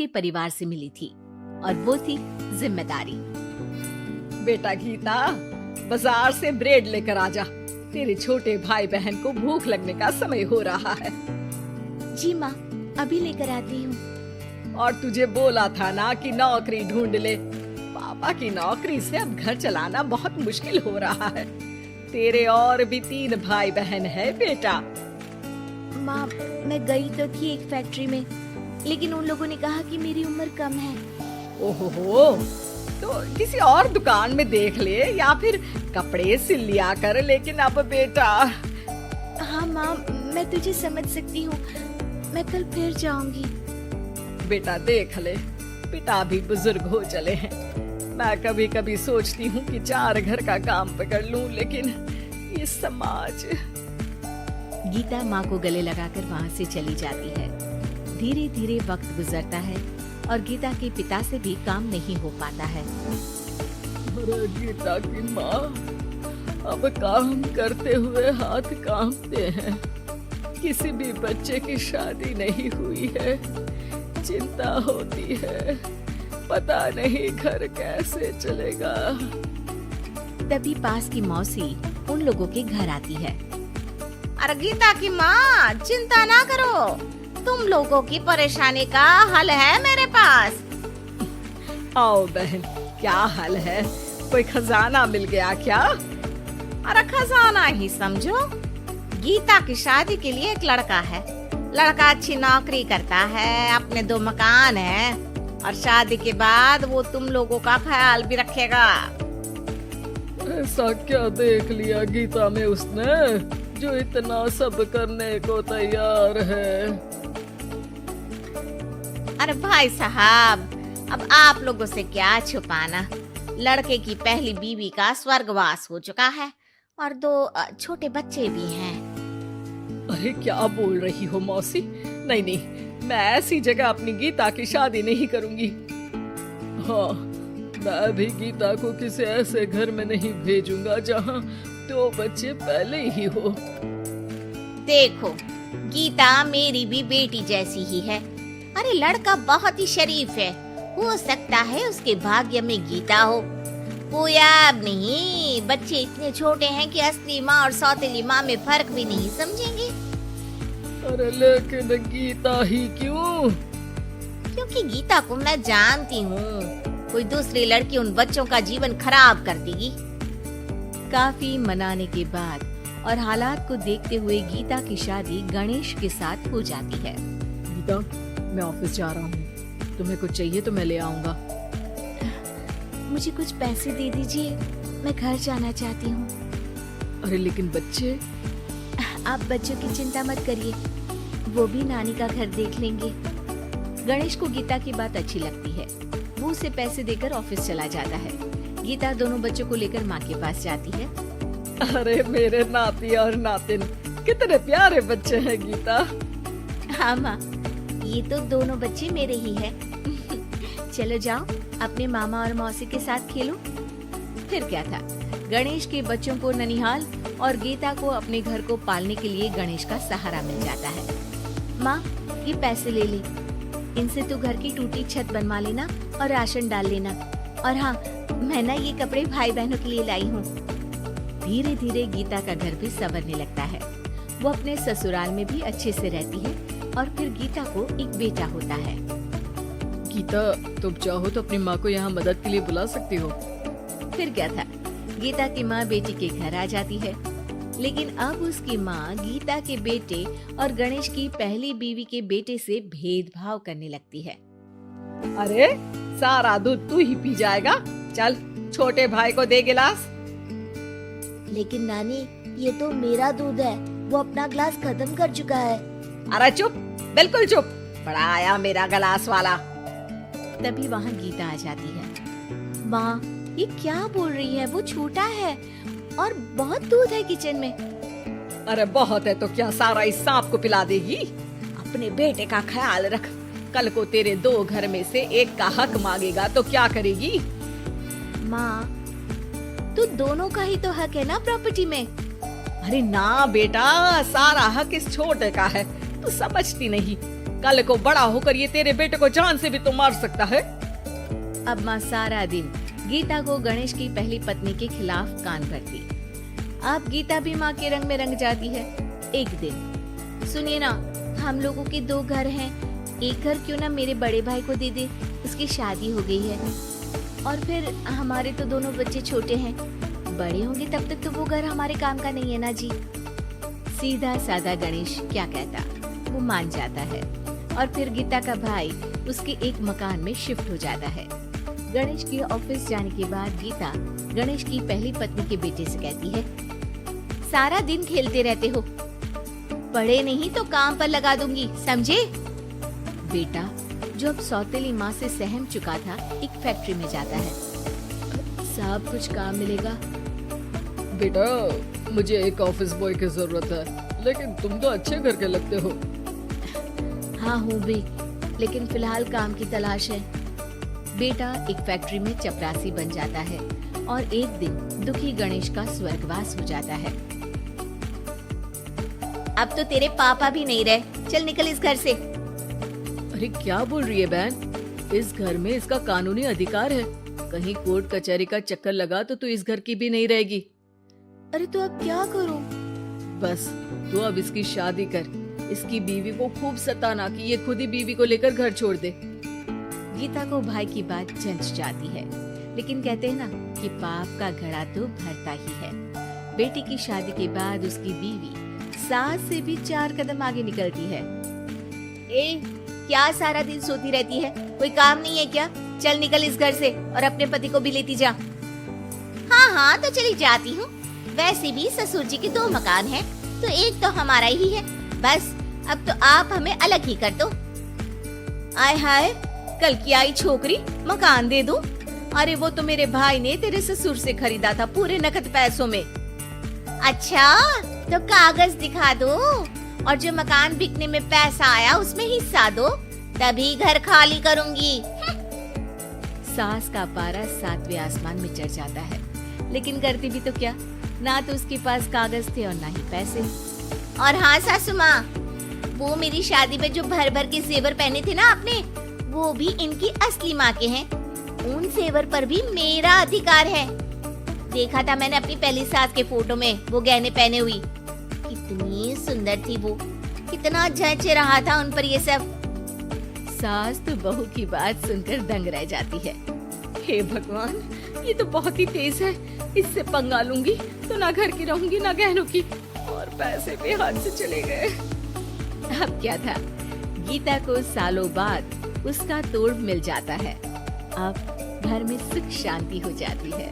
उसके परिवार से मिली थी और वो थी जिम्मेदारी। बेटा गीता, बाजार से ब्रेड लेकर आजा। तेरे छोटे भाई बहन को भूख लगने का समय हो रहा है। जी माँ, अभी लेकर आती हूँ। और तुझे बोला था ना कि नौकरी ढूंढ ले। पापा की नौकरी से अब घर चलाना बहुत मुश्किल हो रहा है। तेरे और भी 3 भाई बहन है बेटा। माँ, मैं गई तो थी एक फैक्ट्री में, लेकिन उन लोगों ने कहा कि मेरी उम्र कम है। ओहो, तो किसी और दुकान में देख ले या फिर कपड़े सिल लिया कर। लेकिन अब बेटा। हाँ माँ, मैं तुझे समझ सकती हूँ। मैं कल फिर जाऊंगी। बेटा देख ले, पिता भी बुजुर्ग हो चले हैं। मैं कभी कभी सोचती हूँ कि 4 घर का काम पकड़ लूं, लेकिन ये समाज। गीता माँ को गले लगाकर वहाँ से चली जाती है। धीरे धीरे वक्त गुजरता है और गीता के पिता से भी काम नहीं हो पाता है। अरे गीता की माँ, अब काम करते हुए हाथ कांपते हैं। किसी भी बच्चे की शादी नहीं हुई है। चिंता होती है, पता नहीं घर कैसे चलेगा। तभी पास की मौसी उन लोगों के घर आती है। अरे गीता की माँ, चिंता ना करो, तुम लोगों की परेशानी का हल है मेरे पास। आओ बहन, क्या हाल है? कोई खजाना मिल गया क्या? अरे खजाना ही समझो। गीता की शादी के लिए एक लड़का है। लड़का अच्छी नौकरी करता है, अपने 2 मकान है और शादी के बाद वो तुम लोगों का ख्याल भी रखेगा। ऐसा क्या देख लिया गीता में उसने जो इतना सब करने को तैयार है? अरे भाई साहब, अब आप लोगों से क्या छुपाना। लड़के की पहली बीवी का स्वर्गवास हो चुका है और 2 छोटे बच्चे भी हैं। अरे क्या बोल रही हो मौसी? नहीं नहीं, मैं ऐसी जगह अपनी गीता की शादी नहीं करूंगी। हाँ, मैं भी गीता को किसी ऐसे घर में नहीं भेजूंगा जहाँ 2 बच्चे पहले ही हो। देखो, गीता मेरी भी बेटी जैसी ही है। अरे लड़का बहुत ही शरीफ है, हो सकता है उसके भाग्य में गीता हो। वो याद नहीं, बच्चे इतने छोटे हैं कि असली माँ और सौतेली माँ में फर्क भी नहीं समझेंगे। अरे लेकिन गीता ही क्यों? क्योंकि गीता को मैं जानती हूँ, कोई दूसरी लड़की उन बच्चों का जीवन खराब कर देगी। काफी मनाने के बाद और हालात को देखते हुए गीता की शादी गणेश के साथ हो जाती है। गीता, मैं ऑफिस जा रहा हूँ। तुम्हें कुछ चाहिए तो मैं ले आऊंगा। मुझे कुछ पैसे दे दीजिए, मैं घर जाना चाहती हूँ। अरे लेकिन बच्चे। आप बच्चों की चिंता मत करिए, वो भी नानी का घर देख लेंगे। गणेश को गीता की बात अच्छी लगती है। वो उसे पैसे देकर ऑफिस चला जाता है। गीता दोनों बच्चों को लेकर माँ के पास जाती है। अरे मेरे नाती और नातिन, कितने प्यारे बच्चे हैं गीता। हाँ माँ, ये तो दोनों बच्चे मेरे ही हैं। चलो जाओ, अपने मामा और मौसी के साथ खेलो। फिर क्या था, गणेश के बच्चों को ननिहाल और गीता को अपने घर को पालने के लिए गणेश का सहारा मिल जाता है। माँ, ये पैसे ले ले, इनसे तू घर की टूटी छत बनवा लेना और राशन डाल लेना। और हाँ, मैं ना ये कपड़े भाई बहनों के लिए लाई हूँ। धीरे धीरे गीता का घर भी संवरने लगता है। वो अपने ससुराल में भी अच्छे से रहती है और फिर गीता को एक बेटा होता है। गीता, तुम चाहो तो अपनी माँ को यहाँ मदद के लिए बुला सकती हो। फिर क्या था, गीता की माँ बेटी के घर आ जाती है। लेकिन अब उसकी माँ गीता के बेटे और गणेश की पहली बीवी के बेटे से भेदभाव करने लगती है। अरे सारा दूध तू ही पी जाएगा, चल छोटे भाई को दे गिलास। लेकिन नानी, ये तो मेरा दूध है, वो अपना ग्लास खत्म कर चुका है। अरे चुप, बिल्कुल चुप, बड़ा आया मेरा गिलास वाला। तभी वहाँ गीता आ जाती है। माँ, ये क्या बोल रही है? वो छोटा है और बहुत दूध है किचन में। अरे बहुत है तो क्या सारा इस सांप को पिला देगी? अपने बेटे का ख्याल रख, कल को तेरे 2 घर में से एक का हक मांगेगा तो क्या करेगी? माँ, तो दोनों का ही तो हक है ना प्रॉपर्टी में। अरे ना बेटा, सारा हक इस छोटे का है, तू समझती नहीं। कल को बड़ा होकर ये तेरे बेटे को जान से भी तो मार सकता है। अब माँ सारा दिन गीता को गणेश की पहली पत्नी के खिलाफ कान भरती। अब गीता भी माँ के रंग में रंग जाती है। एक दिन, सुनिए ना, हम लोगों के 2 घर हैं, एक घर क्यों ना मेरे बड़े भाई को दे दे, उसकी शादी हो गई है। और फिर हमारे तो दोनों बच्चे छोटे हैं, बड़े होंगे तब तक तो वो घर हमारे काम का नहीं है ना जी। सीधा साधा गणेश क्या कहता, वो मान जाता है और फिर गीता का भाई उसके एक मकान में शिफ्ट हो जाता है। गणेश के ऑफिस जाने के बाद गीता गणेश की पहली पत्नी के बेटे से कहती है, सारा दिन खेलते रहते हो, पढ़े नहीं तो काम पर लगा दूंगी, समझे? बेटा, जो अब सौतेली माँ से सहम चुका था, एक फैक्ट्री में जाता है। साहब, कुछ काम मिलेगा? बेटा, मुझे एक ऑफिस बॉय की जरूरत है, लेकिन तुम तो अच्छे घर के लगते हो। हाँ हूँ भी, लेकिन फिलहाल काम की तलाश है। बेटा एक फैक्ट्री में चपरासी बन जाता है और एक दिन दुखी गणेश का स्वर्गवास हो जाता है। अब तो तेरे पापा भी नहीं रहे, चल निकल इस घर से। अरे क्या बोल रही है बहन, इस घर में इसका कानूनी अधिकार है, कहीं कोर्ट कचहरी का चक्कर लगा तो तू इस घर की भी नहीं रहेगी। अरे तो अब क्या करूं? बस तू अब इसकी शादी कर, इसकी बीवी को खूब सताना कि ये खुद ही बीवी को लेकर घर छोड़ दे। गीता को भाई की बात जंच जाती है, लेकिन कहते हैं ना कि पाप का घड़ा तो भरता ही है। बेटी की शादी के बाद उसकी बीवी सास से भी 4 कदम आगे निकलती है। ए, क्या सारा दिन सोती रहती है, कोई काम नहीं है क्या? चल निकल इस घर से और अपने पति को भी लेती जा। हाँ हाँ तो चली जाती हूँ, वैसे भी ससुर जी के 2 मकान हैं, तो एक तो हमारा ही है, बस अब तो आप हमें अलग ही कर दो। आय हाय, कल की आई छोकरी मकान दे दूं? अरे वो तो मेरे भाई ने तेरे ससुर से खरीदा था पूरे नकद पैसों में। अच्छा, तो कागज दिखा दो और जो मकान बिकने में पैसा आया उसमें हिस्सा दो, तभी घर खाली करूंगी। सास का पारा 7वें आसमान में चढ़ जाता है, लेकिन करती भी तो क्या, ना तो उसके पास कागज थे और ना ही पैसे। और हाँ सासू माँ, वो मेरी शादी में जो भर भर के जेवर पहने थे ना आपने, वो भी इनकी असली माँ के हैं, उन जेवर पर भी मेरा अधिकार है। देखा था मैंने अपनी पहली सास के फोटो में वो गहने पहने हुई, कितनी सुंदर थी वो, कितना जच रहा था उन पर ये सब। सास तो बहू की बात सुनकर दंग रह जाती है। हे भगवान, ये तो बहुत ही तेज है, इससे पंगा लूंगी तो ना घर की रहूंगी ना गहनों की, और पैसे भी हाथ से चले गए। अब क्या था, गीता को सालों बाद उसका तोड़ मिल जाता है। अब घर में सुख शांति हो जाती है।